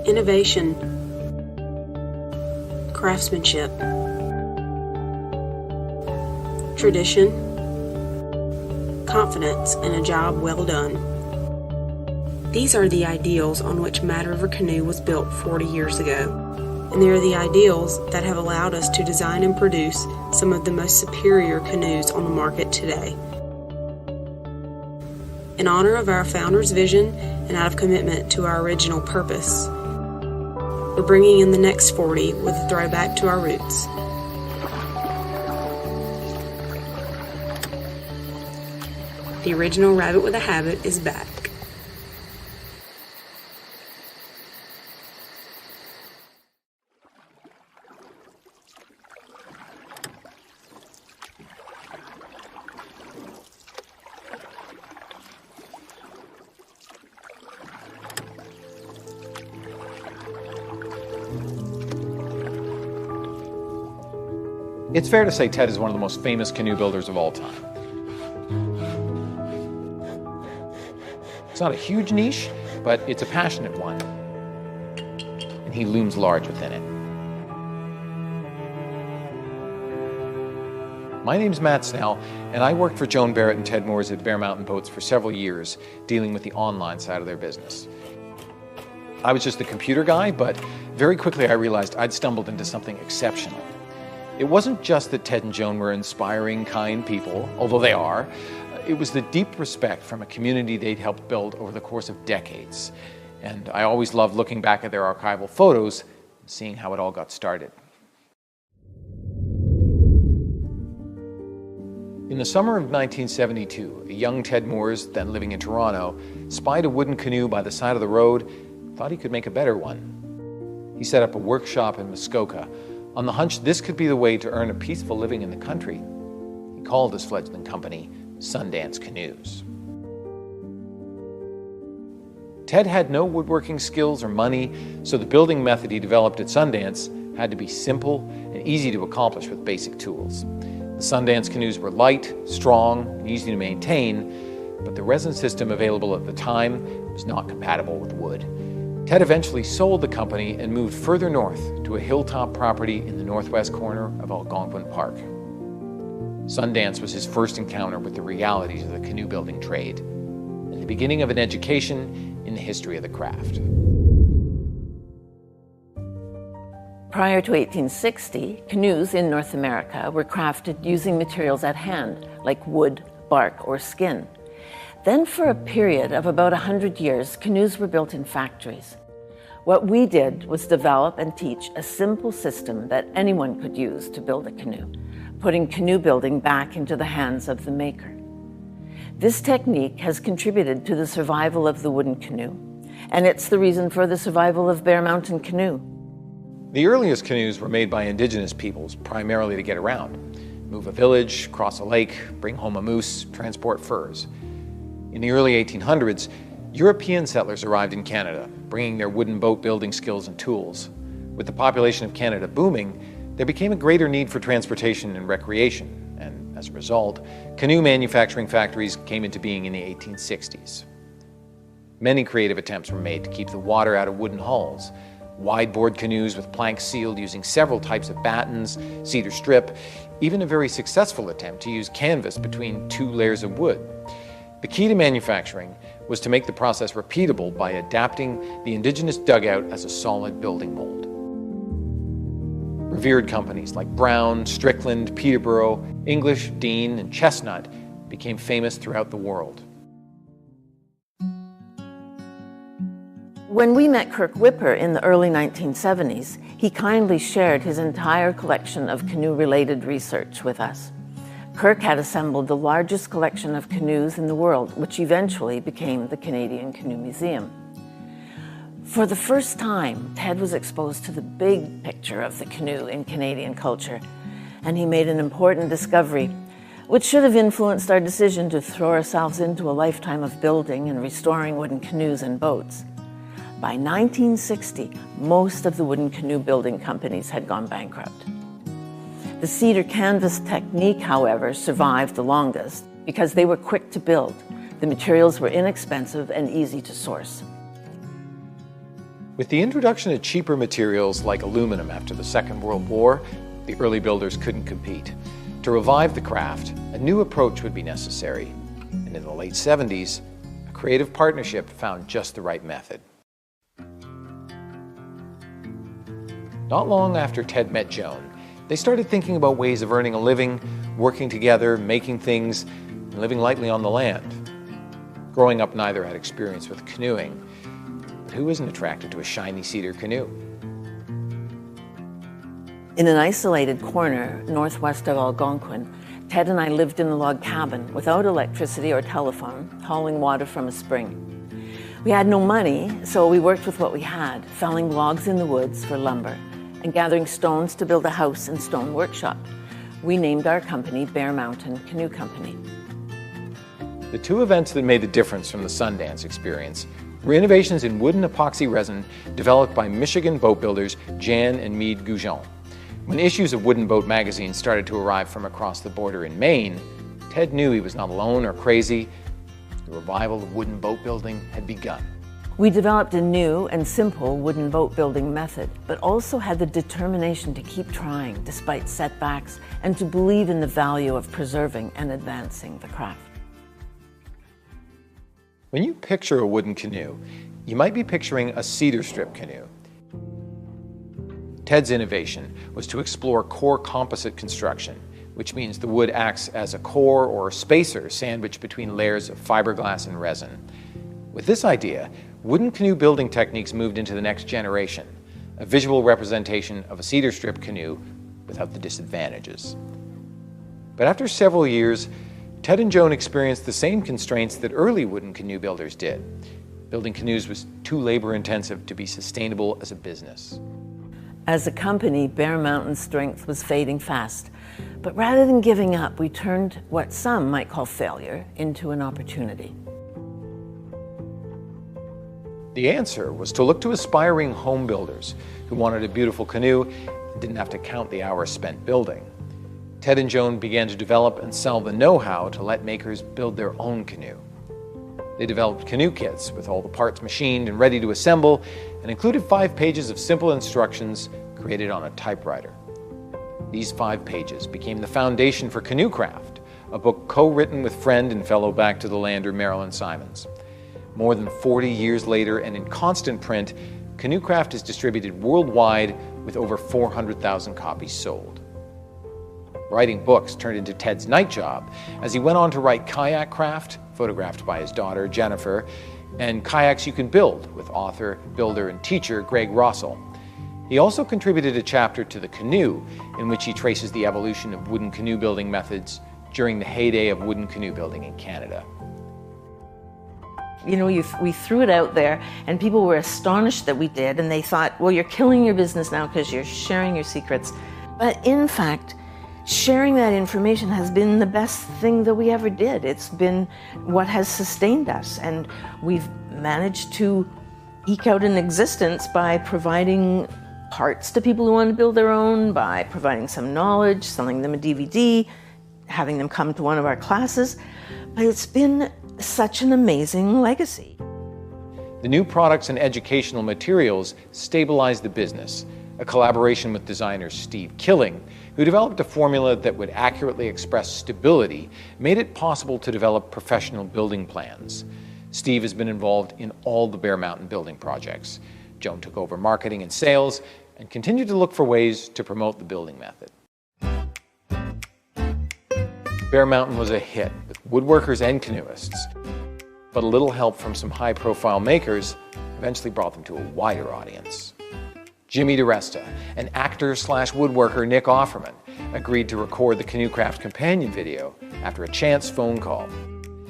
Innovation, craftsmanship, tradition, confidence in a job well done. These are the ideals on which Mad River Canoe was built 40 years ago, and they are the ideals that have allowed us to design and produce some of the most superior canoes on the market today. In honor of our founder's vision and out of commitment to our original purpose, we're bringing in the next 40 with a throwback to our roots. The original Rabbit with a Habit is back. It's fair to say Ted is one of the most famous canoe builders of all time. It's not a huge niche, but it's a passionate one, and he looms large within it. My name's Matt Snell, and I worked for Joan Barrett and Ted Moores at Bear Mountain Boats for several years, dealing with the online side of their business. I was just the computer guy, but very quickly I realized I'd stumbled into something exceptional. It wasn't just that Ted and Joan were inspiring, kind people, although they are. It was the deep respect from a community they'd helped build over the course of decades. And I always loved looking back at their archival photos and seeing how it all got started. In the summer of 1972, a young Ted Moores, then living in Toronto, spied a wooden canoe by the side of the road, thought he could make a better one. He set up a workshop in Muskoka, on the hunch this could be the way to earn a peaceful living in the country. He called his fledgling company Sundance Canoes. Ted had no woodworking skills or money, so the building method he developed at Sundance had to be simple and easy to accomplish with basic tools. The Sundance canoes were light, strong, and easy to maintain, but the resin system available at the time was not compatible with wood. Ted eventually sold the company and moved further north to a hilltop property in the northwest corner of Algonquin Park. Sundance was his first encounter with the realities of the canoe building trade and the beginning of an education in the history of the craft. Prior to 1860, canoes in North America were crafted using materials at hand, like wood, bark, or skin. Then for a period of about 100 years, canoes were built in factories. What we did was develop and teach a simple system that anyone could use to build a canoe, putting canoe building back into the hands of the maker. This technique has contributed to the survival of the wooden canoe, and it's the reason for the survival of Bear Mountain Canoe. The earliest canoes were made by indigenous peoples, primarily to get around, move a village, cross a lake, bring home a moose, transport furs. In the early 1800s, European settlers arrived in Canada, bringing their wooden boat building skills and tools. With the population of Canada booming, there became a greater need for transportation and recreation, and as a result, canoe manufacturing factories came into being in the 1860s. Many creative attempts were made to keep the water out of wooden hulls. Wide-board canoes with planks sealed using several types of battens, cedar strip, even a very successful attempt to use canvas between two layers of wood. The key to manufacturing was to make the process repeatable by adapting the indigenous dugout as a solid building mold. Revered companies like Brown, Strickland, Peterborough, English, Dean, and Chestnut became famous throughout the world. When we met Kirk Whipper in the early 1970s, he kindly shared his entire collection of canoe-related research with us. Kirk had assembled the largest collection of canoes in the world, which eventually became the Canadian Canoe Museum. For the first time, Ted was exposed to the big picture of the canoe in Canadian culture, and he made an important discovery, which should have influenced our decision to throw ourselves into a lifetime of building and restoring wooden canoes and boats. By 1960, most of the wooden canoe building companies had gone bankrupt. The cedar canvas technique, however, survived the longest because they were quick to build. The materials were inexpensive and easy to source. With the introduction of cheaper materials like aluminum after the Second World War, the early builders couldn't compete. To revive the craft, a new approach would be necessary. And in the late 70s, a creative partnership found just the right method. Not long after Ted met Joan, they started thinking about ways of earning a living, working together, making things, and living lightly on the land. Growing up, neither had experience with canoeing, but who isn't attracted to a shiny cedar canoe? In an isolated corner northwest of Algonquin, Ted and I lived in a log cabin without electricity or telephone, hauling water from a spring. We had no money, so we worked with what we had, felling logs in the woods for lumber and gathering stones to build a house and stone workshop. We named our company Bear Mountain Canoe Company. The two events that made the difference from the Sundance experience were innovations in wood and epoxy resin developed by Michigan boat builders Jan and Meade Goujon. When issues of Wooden Boat magazine started to arrive from across the border in Maine, Ted knew he was not alone or crazy. The revival of wooden boat building had begun. We developed a new and simple wooden boat building method, but also had the determination to keep trying despite setbacks and to believe in the value of preserving and advancing the craft. When you picture a wooden canoe, you might be picturing a cedar strip canoe. Ted's innovation was to explore core composite construction, which means the wood acts as a core or spacer sandwiched between layers of fiberglass and resin. With this idea, wooden canoe building techniques moved into the next generation, a visual representation of a cedar strip canoe without the disadvantages. But after several years, Ted and Joan experienced the same constraints that early wooden canoe builders did. Building canoes was too labor-intensive to be sustainable as a business. As a company, Bear Mountain's strength was fading fast. But rather than giving up, we turned what some might call failure into an opportunity. The answer was to look to aspiring home builders who wanted a beautiful canoe and didn't have to count the hours spent building. Ted and Joan began to develop and sell the know-how to let makers build their own canoe. They developed canoe kits with all the parts machined and ready to assemble and included 5 pages of simple instructions created on a typewriter. These 5 pages became the foundation for Canoe Craft, a book co-written with friend and fellow Back to the Lander Marilyn Simons. More than 40 years later and in constant print, Canoe Craft is distributed worldwide with over 400,000 copies sold. Writing books turned into Ted's night job as he went on to write Kayak Craft, photographed by his daughter Jennifer, and Kayaks You Can Build with author, builder, and teacher Greg Rossell. He also contributed a chapter to The Canoe in which he traces the evolution of wooden canoe building methods during the heyday of wooden canoe building in Canada. You know, we threw it out there and people were astonished that we did, and they thought, well, you're killing your business now because you're sharing your secrets. But in fact, sharing that information has been the best thing that we ever did. It's been what has sustained us, and we've managed to eke out an existence by providing parts to people who want to build their own, by providing some knowledge, selling them a DVD, having them come to one of our classes. But it's been such an amazing legacy. The new products and educational materials stabilized the business, a collaboration with designer Steve Killing, who developed a formula that would accurately express stability, made it possible to develop professional building plans. Steve has been involved in all the Bear Mountain building projects. Joan took over marketing and sales and continued to look for ways to promote the building method. Bear Mountain was a hit with woodworkers and canoeists, but a little help from some high-profile makers eventually brought them to a wider audience. Jimmy DiResta and actor/woodworker Nick Offerman agreed to record the Canoe Craft companion video after a chance phone call,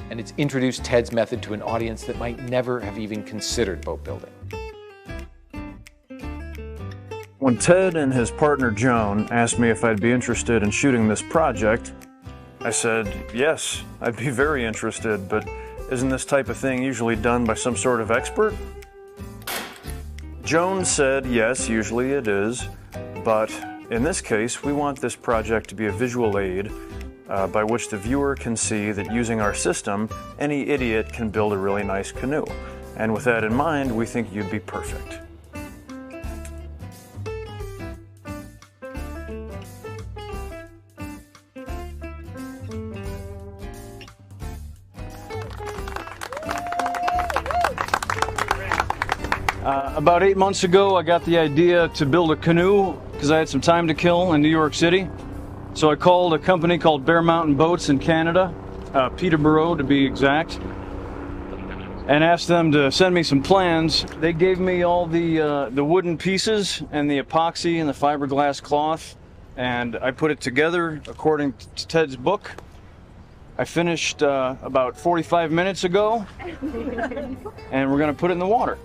and it's introduced Ted's method to an audience that might never have even considered boat building. When Ted and his partner Joan asked me if I'd be interested in shooting this project, I said, yes, I'd be very interested, but isn't this type of thing usually done by some sort of expert? Joan said, yes, usually it is, but in this case, we want this project to be a visual aid by which the viewer can see that using our system, any idiot can build a really nice canoe. And with that in mind, we think you'd be perfect. About 8 months ago, I got the idea to build a canoe because I had some time to kill in New York City. So I called a company called Bear Mountain Boats in Canada, Peterborough to be exact, and asked them to send me some plans. They gave me all the wooden pieces and the epoxy and the fiberglass cloth, and I put it together according to Ted's book. I finished about 45 minutes ago, and we're gonna put it in the water.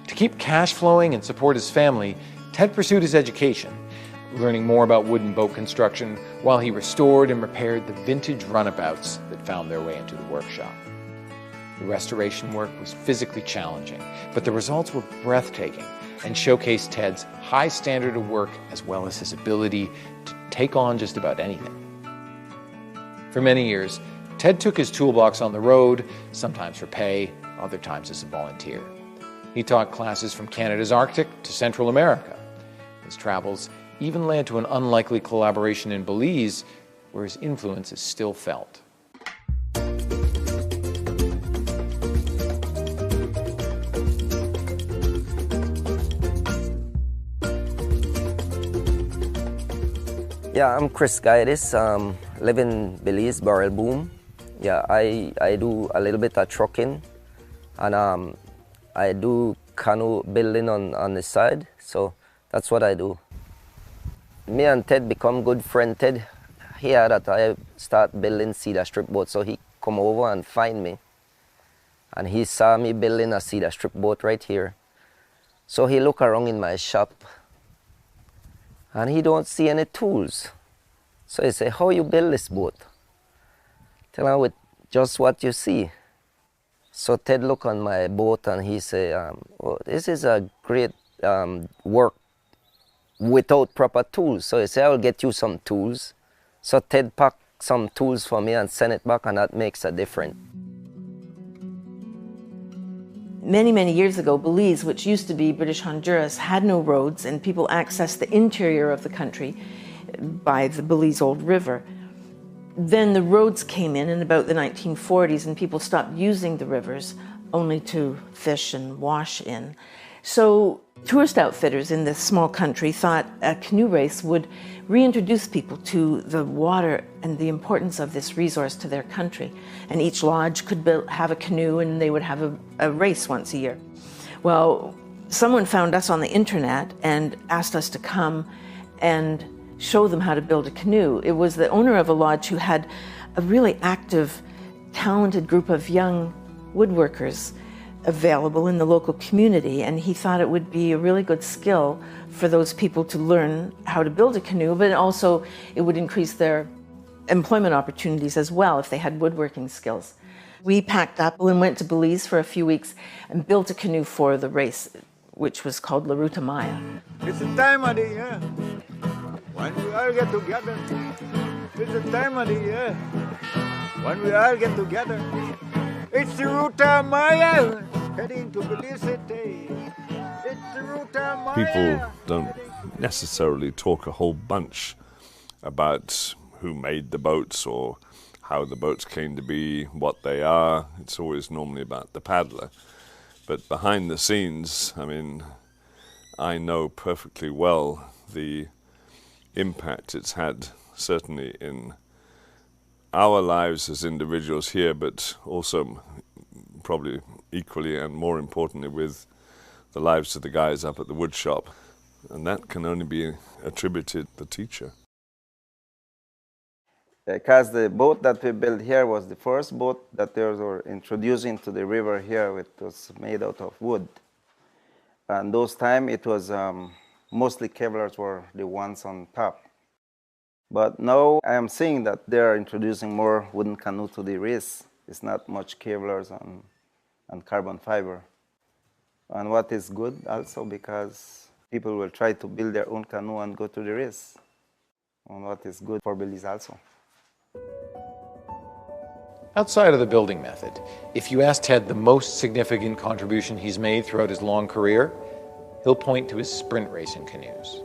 To keep cash flowing and support his family, Ted pursued his education, learning more about wooden boat construction while he restored and repaired the vintage runabouts that found their way into the workshop. The restoration work was physically challenging, but the results were breathtaking and showcased Ted's high standard of work as well as his ability to take on just about anything. For many years, Ted took his toolbox on the road, sometimes for pay, other times as a volunteer. He taught classes from Canada's Arctic to Central America. His travels even led to an unlikely collaboration in Belize, where his influence is still felt. Yeah, I'm Chris Gaidis, live in Belize, Barrel Boom. Yeah, I do a little bit of trucking, and I do canoe building on the side, so that's what I do. Me and Ted become good friend. Ted here that I start building cedar strip boat, so he come over and find me. And he saw me building a cedar strip boat right here. So he look around in my shop and he don't see any tools. So he say, how you build this boat? Tell him with just what you see. So Ted look on my boat and he say, oh, this is a great work without proper tools. So he say, I will get you some tools. So Ted packed some tools for me and sent it back, and that makes a difference. Many, many years ago, Belize, which used to be British Honduras, had no roads, and people accessed the interior of the country by the Belize Old River. Then the roads came in about the 1940s, and people stopped using the rivers only to fish and wash in. So tourist outfitters in this small country thought a canoe race would reintroduce people to the water and the importance of this resource to their country. And each lodge could have a canoe, and they would have a race once a year. Well, someone found us on the internet and asked us to come and show them how to build a canoe. It was the owner of a lodge who had a really active, talented group of young woodworkers available in the local community, and he thought it would be a really good skill for those people to learn how to build a canoe, but also it would increase their employment opportunities as well if they had woodworking skills. We packed up and went to Belize for a few weeks and built a canoe for the race, which was called La Ruta Maya. It's the time of the year when we all get together. It's the time of the year when we all get together. It's the Ruta Maya heading to Belize City. It's the Ruta Maya. People don't necessarily talk a whole bunch about who made the boats or how the boats came to be, what they are. It's always normally about the paddler. But behind the scenes, I mean, I know perfectly well the impact it's had, certainly in our lives as individuals here, but also probably equally and more importantly with the lives of the guys up at the wood shop. And that can only be attributed to the teacher. Because the boat that we built here was the first boat that they were introducing to the river here. It was made out of wood. And those time it was mostly Kevlars were the ones on top. But now I am seeing that they are introducing more wooden canoe to the race. It's not much Kevlars and carbon fiber. And what is good also because people will try to build their own canoe and go to the race. And what is good for Belize also. Outside of the building method, if you ask Ted the most significant contribution he's made throughout his long career, he'll point to his sprint racing canoes.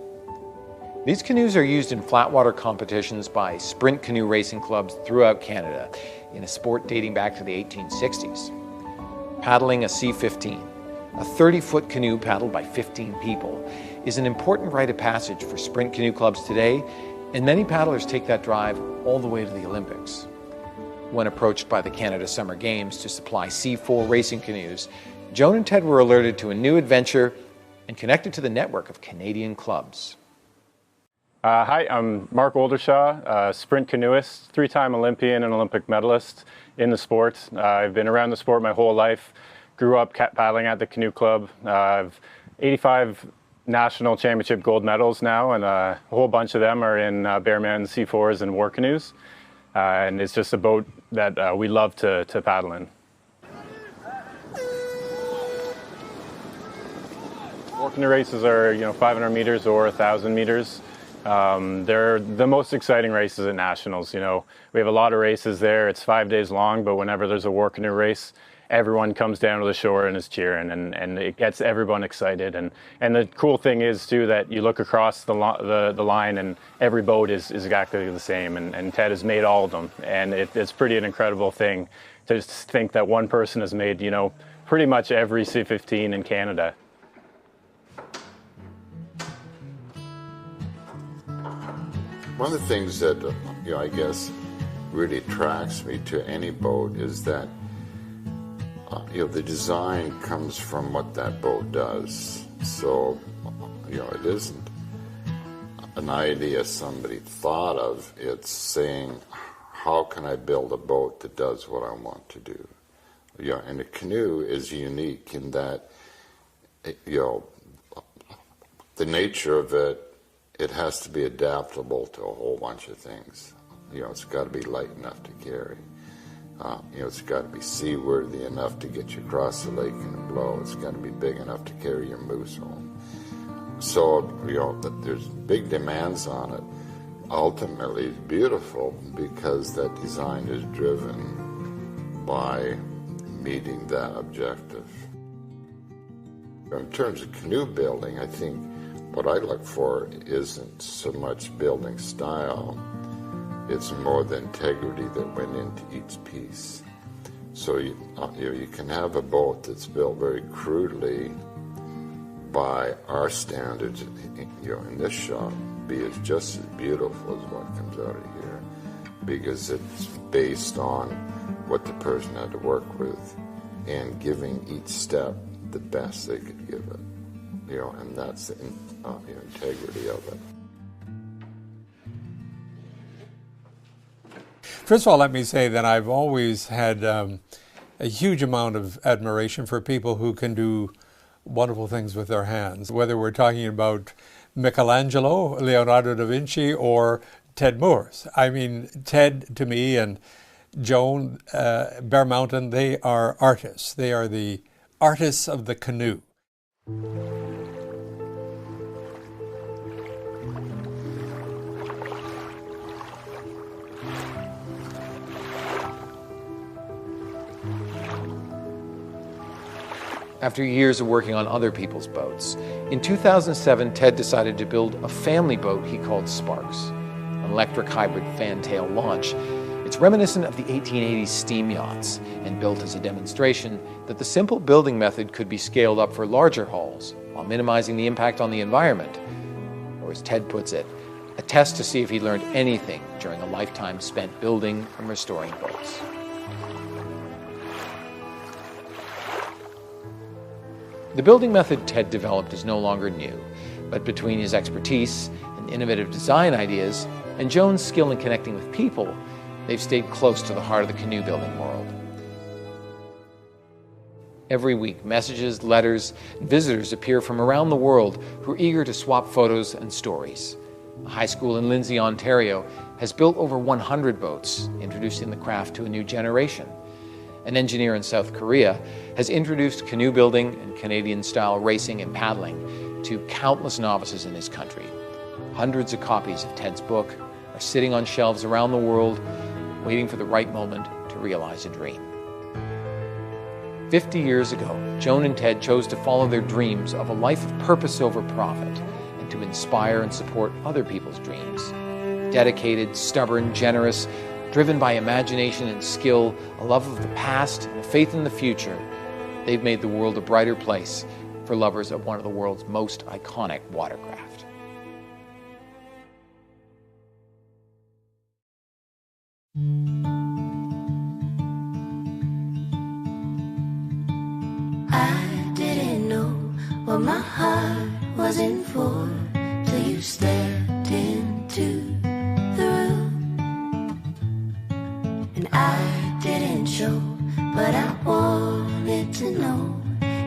These canoes are used in flatwater competitions by sprint canoe racing clubs throughout Canada in a sport dating back to the 1860s. Paddling a C-15, a 30-foot canoe paddled by 15 people, is an important rite of passage for sprint canoe clubs today, and many paddlers take that drive all the way to the Olympics. When approached by the Canada Summer Games to supply C4 racing canoes, Joan and Ted were alerted to a new adventure and connected to the network of Canadian clubs. Hi, I'm Mark Oldershaw, a sprint canoeist, 3-time Olympian and Olympic medalist in the sport. I've been around the sport my whole life. Grew up paddling at the canoe club. I've 85 national championship gold medals now, and a whole bunch of them are in Bearman C4s and war canoes. And it's just a boat that we love to paddle in. War canoe races are 500 meters or 1,000 meters. They're the most exciting races at nationals. We have a lot of races there. It's 5 days long, but whenever there's a war canoe race, everyone comes down to the shore and is cheering, and it gets everyone excited. And the cool thing is too that you look across the line and every boat is exactly the same. And Ted has made all of them, and it's pretty an incredible thing to just think that one person has made pretty much every C-15 in Canada. One of the things that I guess really attracts me to any boat is that the design comes from what that boat does. So it isn't an idea somebody thought of. It's saying, how can I build a boat that does what I want to do? And a canoe is unique in that the nature of it has to be adaptable to a whole bunch of things. It's got to be light enough to carry. It's got to be seaworthy enough to get you across the lake in a blow. It's got to be big enough to carry your moose home. So, there's big demands on it. Ultimately, it's beautiful because that design is driven by meeting that objective. In terms of canoe building, I think what I look for isn't so much building style, it's more the integrity that went into each piece. So you can have a boat that's built very crudely by our standards, in this shop, be as just as beautiful as what comes out of here, because it's based on what the person had to work with and giving each step the best they could give it. And that's the integrity of it. First of all, let me say that I've always had a huge amount of admiration for people who can do wonderful things with their hands, whether we're talking about Michelangelo, Leonardo da Vinci, or Ted Moores. I mean, Ted, to me, and Joan, Bear Mountain, they are artists. They are the artists of the canoe. After years of working on other people's boats, in 2007, Ted decided to build a family boat he called Sparks, an electric hybrid fantail launch. It's reminiscent of the 1880s steam yachts and built as a demonstration that the simple building method could be scaled up for larger hulls while minimizing the impact on the environment. Or as Ted puts it, a test to see if he learned anything during a lifetime spent building and restoring boats. The building method Ted developed is no longer new, but between his expertise and innovative design ideas and Joan's skill in connecting with people, they've stayed close to the heart of the canoe building world. Every week, messages, letters, and visitors appear from around the world who are eager to swap photos and stories. A high school in Lindsay, Ontario, has built over 100 boats, introducing the craft to a new generation. An engineer in South Korea has introduced canoe building and Canadian-style racing and paddling to countless novices in his country. Hundreds of copies of Ted's book are sitting on shelves around the world, waiting for the right moment to realize a dream. 50 years ago, Joan and Ted chose to follow their dreams of a life of purpose over profit and to to inspire and support other people's dreams. Dedicated, stubborn, generous, driven by imagination and skill, a love of the past, and a faith in the future, they've made the world a brighter place for lovers of one of the world's most iconic watercraft. I didn't know what my heart was in for till you stepped into the room. And I didn't show, but I wanted to know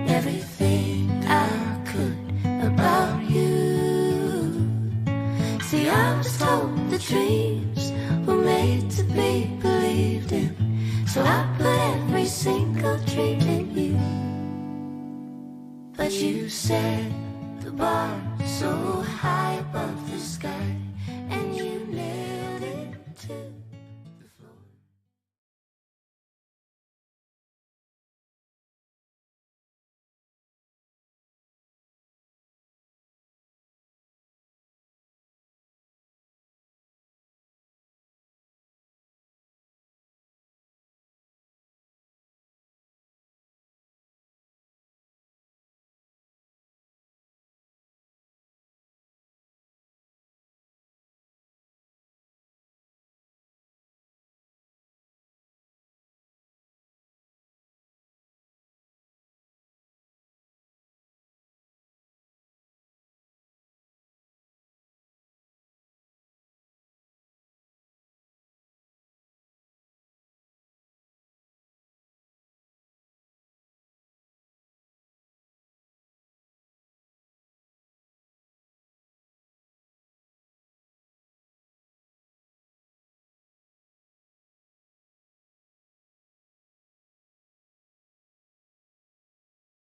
everything I could about you. See, I was told the dreams were made to be believed in, so I put every single dream in you. But you set the bar so high above the sky.